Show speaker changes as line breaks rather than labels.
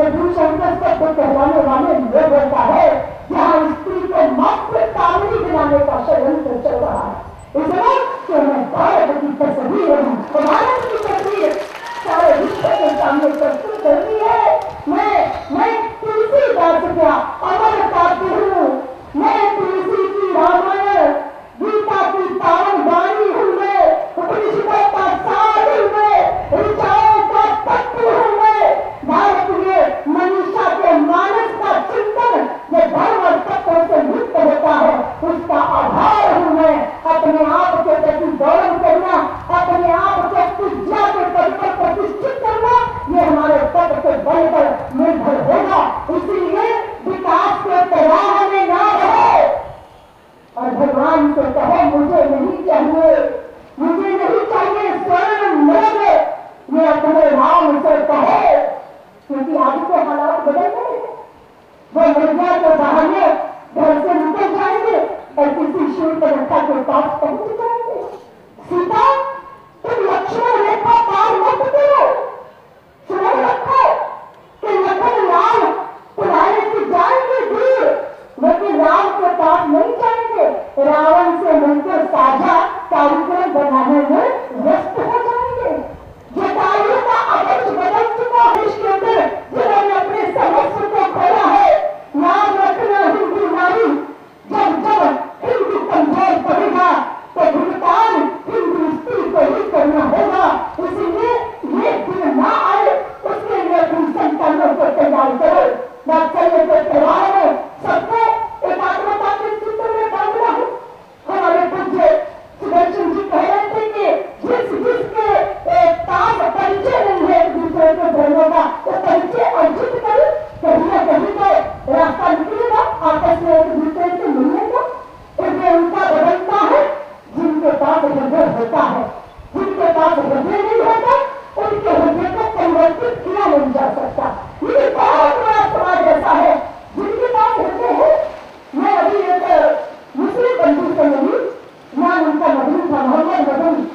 ये भूषण शब्द कहलाने वाले लोग होता है जहाँ स्त्री को मात्र कामनी दिलाने का षड्यंत्र चल रहा है। इसलिए कि मैं भारत की तस्वीर हूँ, भारत की तस्वीर सारे विश्व के सामने प्रस्तुत करनी है। मैं तुलसीदास क्या अमर काव्य हूँ, मैं तुलसी की रामायण गीता की पावन वाणी हूँ, मैं उपनिषदों का सार हूँ, मैं ऋचाओं का तत्व हूँ, मैं भारतीय मनीषा के मानस का चिंतन जो धर्म और तत्व से युक्त होता है उसका आधार हूँ मैं। अपने आप के प्रति गौरव करना, अपने आप को पूज्या के पद पर प्रतिष्ठित करना, ये हमारे पद के बल पर निर्भर होगा। इसीलिए विकास के प्रवाह में ना रहे और भगवान से कहो मुझे नहीं चाहिए, मुझे नहीं चाहिए स्वर्ण मृग, ये अपने राम से कहो, क्योंकि आज के हालात बदल गए हैं। वो मुर्गिया के बहाने घर से निकल जाएंगे और किसी शूर्पणखा के पास पहुंच जाएंगे। सीता तुम लक्ष्मण रेखा पार मत करो, सुन रखो कि लखन राम तुम्हारे से जाएंगे दूर, लेकिन राम के पास नहीं जाएंगे, रावण से मिलकर साझा कार्यक्रम बनाने में व्यस्त हो जाएंगे। जटायु का अवध बदल चुका है इसके अंदर, जिन्होंने अपने सर्वस्व को खोया है। याद रखना हिंदू नारी, जब जब हिंदू कमजोर पड़ेगा तो भुगतान हिंदू स्त्री को ही करना होगा। इसीलिए ये दिन ना आए उसके लिए तुम संतानों को तैयार करो। वात्सल्य के त्योहार में सबको एकाग्रता के सूत्र में बांधना है। हमारे पूज्य सुदर्शन जी कह रहे थे कि जिसके ताज परिचय नहीं है एक दूसरे के धर्मों का, वो परिचय अर्जित करे, कहीं ना कहीं तो रास्ता निकलेगा आपस में एक दूसरे से मिलने का। इसलिए उनका बदलता है जिनके पास हृदय होता है, जिनके पास हृदय नहीं होता उनके हृदय को परिवर्तित किया नहीं जा सकता। ये बहुत बड़ा समाज ऐसा है जिनके पास हृदय है। मैं अभी एक मुस्लिम बंधु से मिली, नाम उनका मदनी था, मोहम्मद मदनी।